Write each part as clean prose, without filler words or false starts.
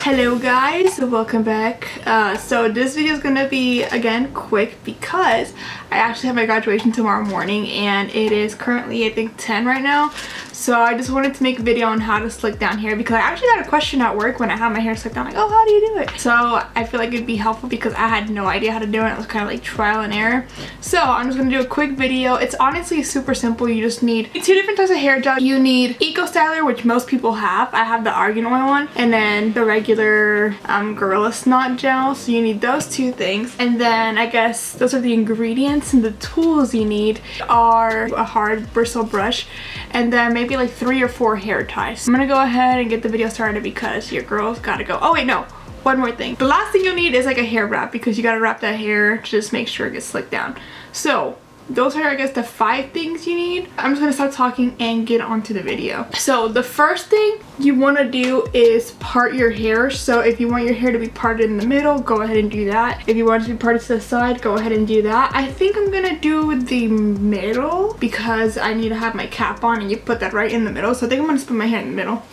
Hello guys, welcome back. So this video is gonna be again quick because I actually have my graduation tomorrow morning and it is currently I think 10 right now. So I just wanted to make a video on how to slick down hair because I actually got a question at work when I had my hair slicked down, like, oh, how do you do it? So I feel like it'd be helpful because I had no idea how to do it. It was kind of like trial and error. So I'm just gonna do a quick video. It's honestly super simple. You just need two different types of hair gel. You need EcoStyler, which most people have. I have the Argan Oil one, and then the regular Gorila snot gel. So you need those two things, and then I guess those are the ingredients, and the tools you need are a hard bristle brush and then maybe like 3 or 4 hair ties. I'm gonna go ahead and get the video started because your girl's gotta go. Oh wait, no, one more thing. The last thing you'll need is like a hair wrap because you gotta wrap that hair to just make sure it gets slicked down. So those are, I guess, the 5 things you need. I'm just gonna start talking and get onto the video. So the first thing you want to do is part your hair. So if you want your hair to be parted in the middle, go ahead and do that. If you want it to be parted to the side, go ahead and do that. I think I'm gonna do the middle because I need to have my cap on and you put that right in the middle. So I think I'm gonna just put my hair in the middle.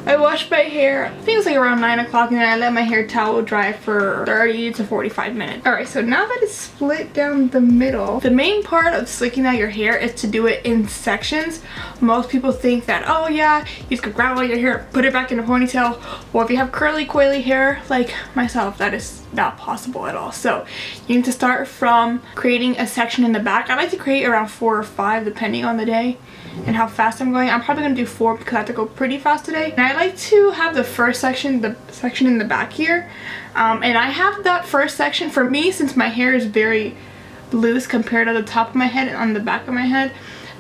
I washed my hair, I think it was like around 9 o'clock, and then I let my hair towel dry for 30 to 45 minutes. Alright, so now that it's split down the middle, the main part of slicking out your hair is to do it in sections. Most people think that, oh yeah, you just go grab all your hair, put it back in a ponytail. Well, if you have curly, coily hair like myself, that is not possible at all. So you need to start from creating a section in the back. I like to create around 4 or 5 depending on the day and how fast I'm going. I'm probably gonna do 4 because I have to go pretty fast today. And I like to have the first section, the section in the back here, and I have that first section for me since my hair is very loose compared to the top of my head and on the back of my head.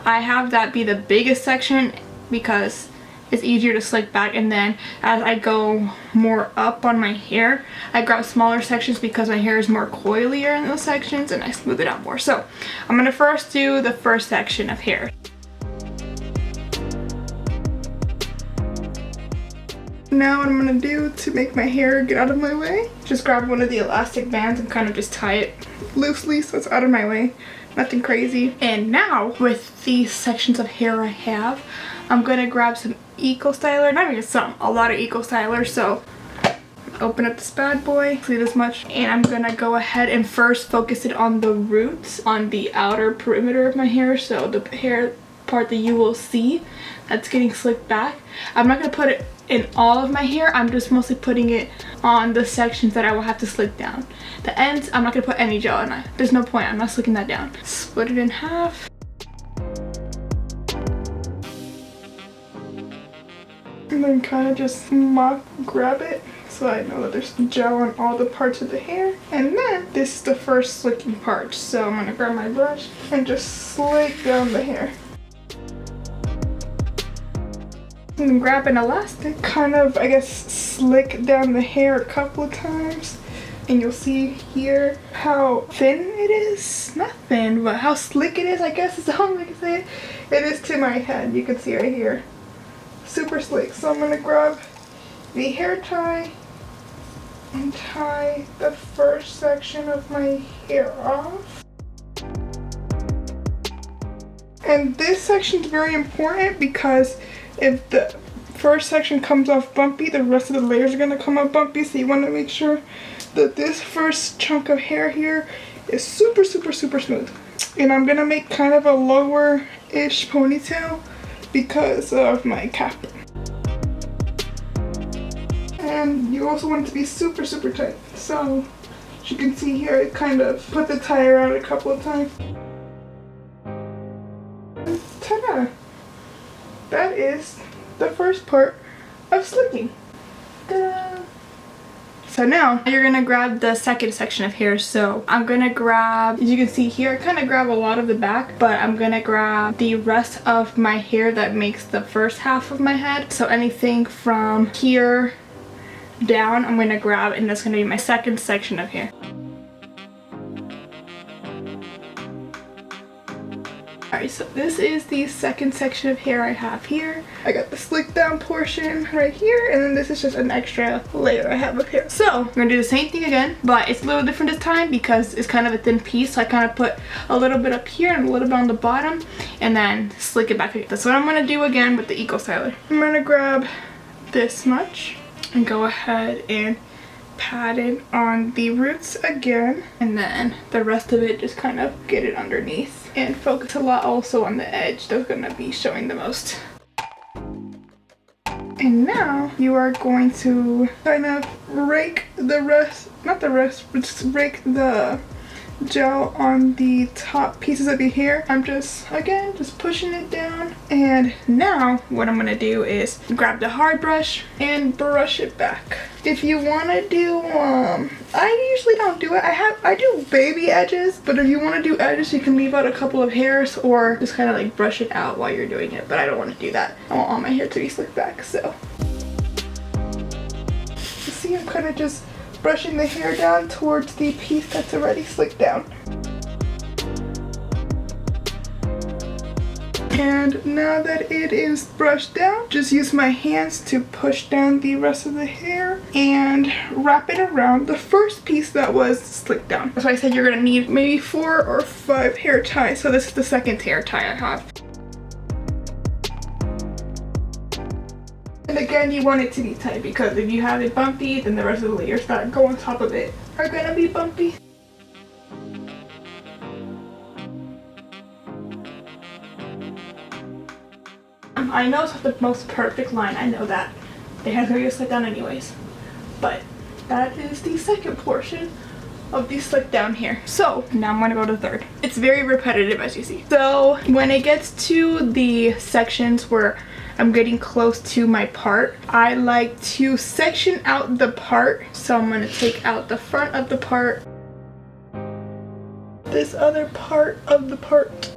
I have that be the biggest section because it's easier to slick back, and then as I go more up on my hair, I grab smaller sections because my hair is more coilier in those sections and I smooth it out more. So I'm gonna first do the first section of hair. Now what I'm gonna do to make my hair get out of my way, just grab one of the elastic bands and kind of just tie it loosely so it's out of my way. Nothing crazy. And now with these sections of hair I have, I'm gonna grab some EcoStyler, not even some, a lot of EcoStyler. So open up this bad boy, see this much, and I'm gonna go ahead and first focus it on the roots, on the outer perimeter of my hair, so the hair part that you will see that's getting slicked back. I'm not gonna put it in all of my hair, I'm just mostly putting it on the sections that I will have to slick down. The ends, I'm not gonna put any gel in it. There's no point, I'm not slicking that down. Split it in half. And then kind of just grab it so I know that there's gel on all the parts of the hair. And then this is the first slicking part. So I'm gonna grab my brush and just slick down the hair. And then grab an elastic, kind of, I guess, slick down the hair a couple of times. And you'll see here how thin it is. Not thin, but how slick it is, I guess is the only way I can say it. It is to my head, you can see right here. Super slick. So I'm gonna grab the hair tie and tie the first section of my hair off. And this section is very important because if the first section comes off bumpy, the rest of the layers are gonna come up bumpy. So you wanna make sure that this first chunk of hair here is super, super, super smooth. And I'm gonna make kind of a lower-ish ponytail because of my cap. And you also want it to be super, super tight. So as you can see here, I kind of put the tie around a couple of times. Ta-da! That is the first part of slicking. Ta-da! So now you're gonna grab the second section of hair. So I'm gonna grab, as you can see here, I kind of grab a lot of the back, but I'm gonna grab the rest of my hair that makes the first half of my head. So anything from here down, I'm gonna grab, and that's gonna be my second section of hair. Alright, so this is the second section of hair I have here. I got the slick down portion right here, and then this is just an extra layer I have up here. So I'm gonna do the same thing again, but it's a little different this time because it's kind of a thin piece. So I kind of put a little bit up here and a little bit on the bottom, and then slick it back again. That's what I'm gonna do again with the EcoStyler. I'm gonna grab this much and go ahead and pat it on the roots again, and then the rest of it just kind of get it underneath and focus a lot also on the edge that's gonna be showing the most. And now you are going to kind of rake the rest, not the rest, but just rake the gel on the top pieces of your hair. I'm just pushing it down. And now what I'm gonna do is grab the hard brush and brush it back. If you want to do I usually don't do it. I do baby edges, but if you want to do edges, you can leave out a couple of hairs or just kind of like brush it out while you're doing it, but I don't want to do that. I want all my hair to be slicked back. So you see, I'm kind of just brushing the hair down towards the piece that's already slicked down. And now that it is brushed down, just use my hands to push down the rest of the hair and wrap it around the first piece that was slicked down. That's why I said you're gonna need maybe 4 or 5 hair ties. So this is the second hair tie I have. And again, you want it to be tight because if you have it bumpy, then the rest of the layers that go on top of it are gonna be bumpy. I know it's not the most perfect line, I know that. The hair's gonna get slicked down anyways. But that is the second portion of the slick down here. So now I'm gonna go to the third. It's very repetitive, as you see. So when it gets to the sections where I'm getting close to my part, I like to section out the part. So I'm gonna take out the front of the part, this other part of the part,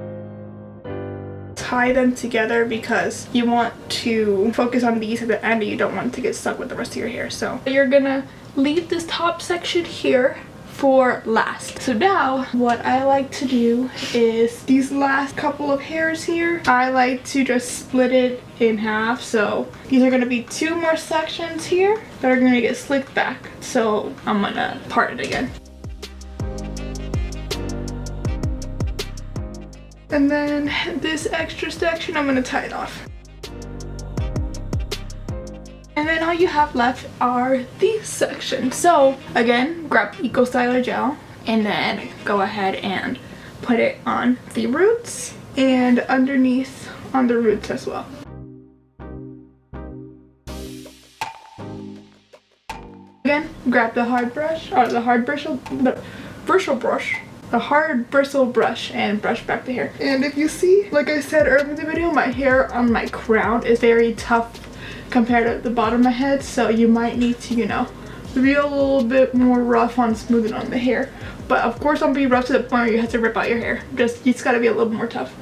tie them together because you want to focus on these at the end and you don't want it to get stuck with the rest of your hair. So you're gonna leave this top section here for last. So now what I like to do is these last couple of hairs here, I like to just split it in half. So these are going to be 2 more sections here that are going to get slicked back. So I'm gonna part it again. And then this extra section, I'm gonna tie it off. And then all you have left are these sections. So again, grab EcoStyler Gel and then go ahead and put it on the roots and underneath on the roots as well. Again, grab the hard brush, or the hard bristle brush, the hard bristle brush, and brush back the hair. And if you see, like I said earlier in the video, my hair on my crown is very tough compared to the bottom of my head, so you might need to, you know, be a little bit more rough on smoothing on the hair. But of course, don't be rough to the point where you have to rip out your hair. You just gotta be a little more tough.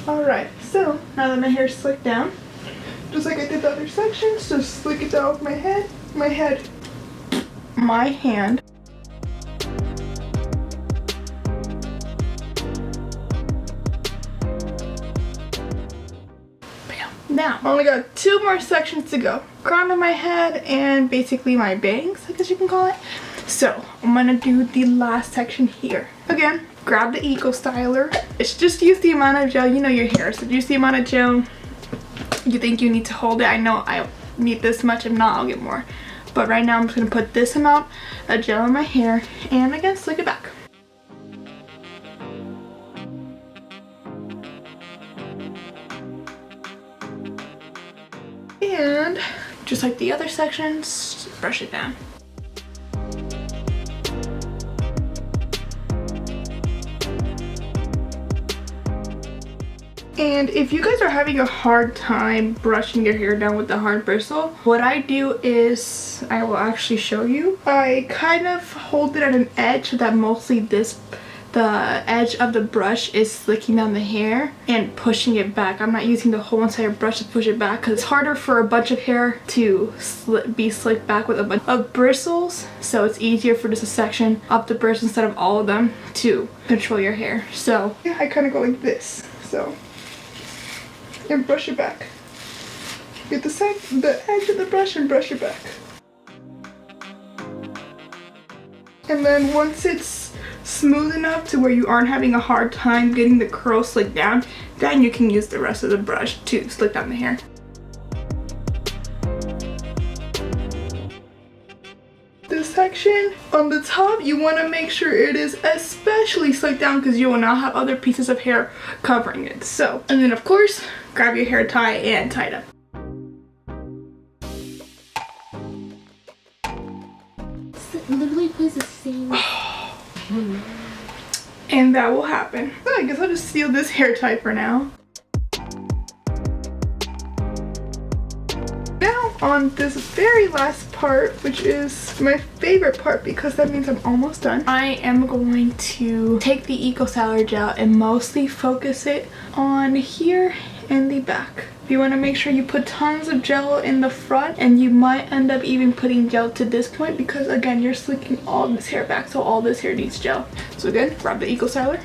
Alright, so now that my hair is slicked down, just like I did the other sections, just slick it down with my hand, my hand. Bam. Now, I only got 2 more sections to go. Crown of my head and basically my bangs, I guess you can call it. So, I'm gonna do the last section here. Again, grab the EcoStyler. It's just use the amount of gel, you know your hair, so use the amount of gel you think you need to hold it. I know I need this much, if not I'll get more. But right now I'm just going to put this amount of gel in my hair and again slick it back. And just like the other sections, brush it down. And if you guys are having a hard time brushing your hair down with the hard bristle, what I do is, I will actually show you. I kind of hold it at an edge so that mostly the edge of the brush is slicking down the hair and pushing it back. I'm not using the whole entire brush to push it back because it's harder for a bunch of hair to be slicked back with a bunch of bristles. So it's easier for just a section of the brush instead of all of them to control your hair. So yeah, I kind of go like this. So. And brush it back. Get the edge of the brush and brush it back. And then once it's smooth enough to where you aren't having a hard time getting the curls slicked down, then you can use the rest of the brush to slick down the hair. This section on the top, you want to make sure it is especially slicked down because you will not have other pieces of hair covering it. So, and then of course, grab your hair tie and tie it up. It literally plays the same. And that will happen. So I guess I'll just seal this hair tie for now. Now on this very last part, which is my favorite part because that means I'm almost done, I am going to take the EcoStyler Gel and mostly focus it on here and the back. You want to make sure you put tons of gel in the front, and you might end up even putting gel to this point because again you're slicking all this hair back, so all this hair needs gel. So again, grab the EcoStyler.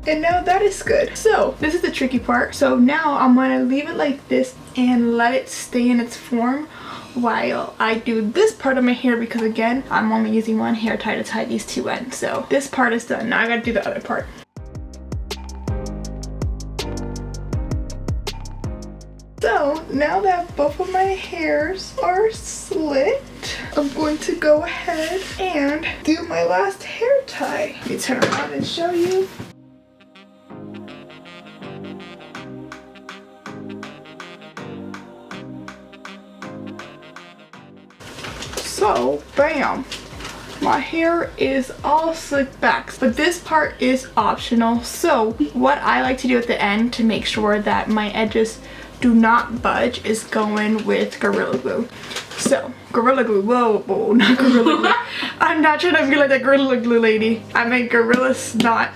And now that is good. So this is the tricky part. So now I'm gonna leave it like this and let it stay in its form while I do this part of my hair, because again I'm only using one hair tie to tie these two ends. So this part is done. Now I gotta do the other part. So now that both of my hairs are slicked, I'm going to go ahead and do my last hair tie. Let me turn around and show you. So, bam, my hair is all slicked back, but this part is optional. So what I like to do at the end to make sure that my edges do not budge is go in with Gorilla Glue. So, Gorilla Glue, whoa, not Gorilla Glue. I'm not trying to be like that Gorilla Glue lady. I meant Gorilla Snot.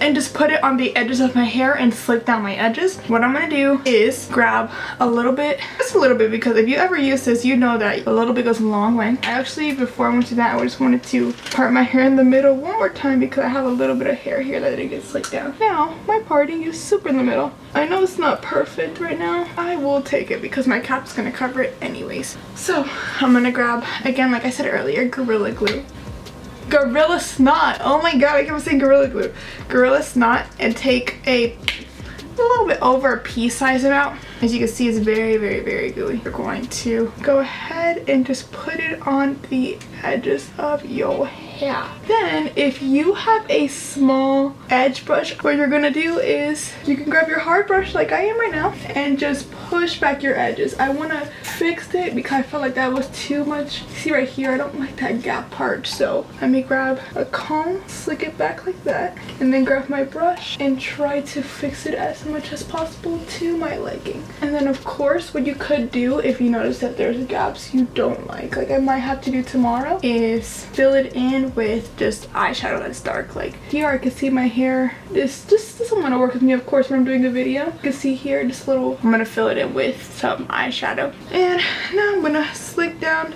And just put it on the edges of my hair and slick down my edges. What I'm gonna do is grab a little bit, just a little bit, because if you ever use this, you know that a little bit goes a long way. I actually, before I went to that, I just wanted to part my hair in the middle one more time because I have a little bit of hair here that didn't get slicked down. Now, my parting is super in the middle. I know it's not perfect right now. I will take it because my cap's gonna cover it anyways. So, I'm gonna grab, again, like I said earlier, Gorilla Glue. Gorilla Snot. Oh my god, I kept saying Gorilla Glue. Gorilla Snot, and take a little bit over a pea size amount. As you can see, it's very, very, very gooey. You're going to go ahead and just put it on the edges of your hair. Then, if you have a small edge brush, what you're gonna do is you can grab your hard brush like I am right now and just push back your edges. I want to fix it because I felt like that was too much. See right here, I don't like that gap part. So let me grab a comb, slick it back like that, and then grab my brush and try to fix it as much as possible to my liking. And then of course, what you could do if you notice that there's gaps you don't like I might have to do tomorrow, is fill it in with just eyeshadow that's dark. Like here I can see my hair is just doesn't want to work with me, of course, when I'm doing the video. You can see here just a little, I'm gonna fill it in with some eyeshadow. And now I'm gonna slick down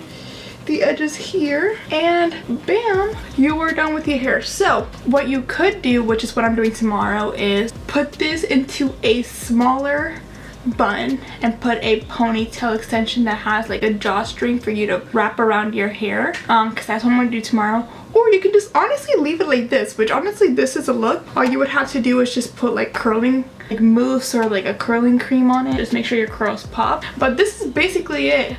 the edges here, and bam, you are done with your hair. So what you could do, which is what I'm doing tomorrow, is put this into a smaller bun and put a ponytail extension that has like a drawstring for you to wrap around your hair, because that's what I'm gonna do tomorrow. Or you can just honestly leave it like this, which honestly this is a look. All you would have to do is just put like curling, like mousse or like a curling cream on it. Just make sure your curls pop. But this is basically it.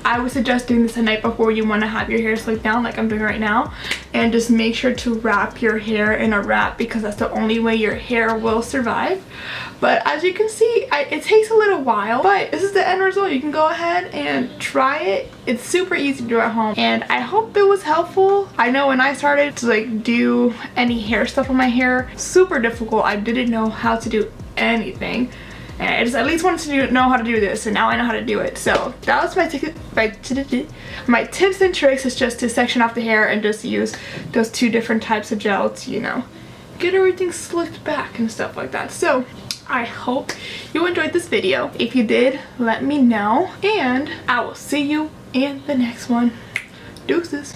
I would suggest doing this the night before you want to have your hair slicked down like I'm doing right now. And just make sure to wrap your hair in a wrap because that's the only way your hair will survive. But as you can see, it takes a little while, but this is the end result. You can go ahead and try it. It's super easy to do at home, and I hope it was helpful. I know when I started to like do any hair stuff on my hair, super difficult. I didn't know how to do anything, and I just at least wanted to know how to do this, and now I know how to do it. So that was my tips and tricks, is just to section off the hair and just use those two different types of gel to, you know, get everything slicked back and stuff like that. So I hope you enjoyed this video. If you did, let me know, and I will see you in the next one. Deuces.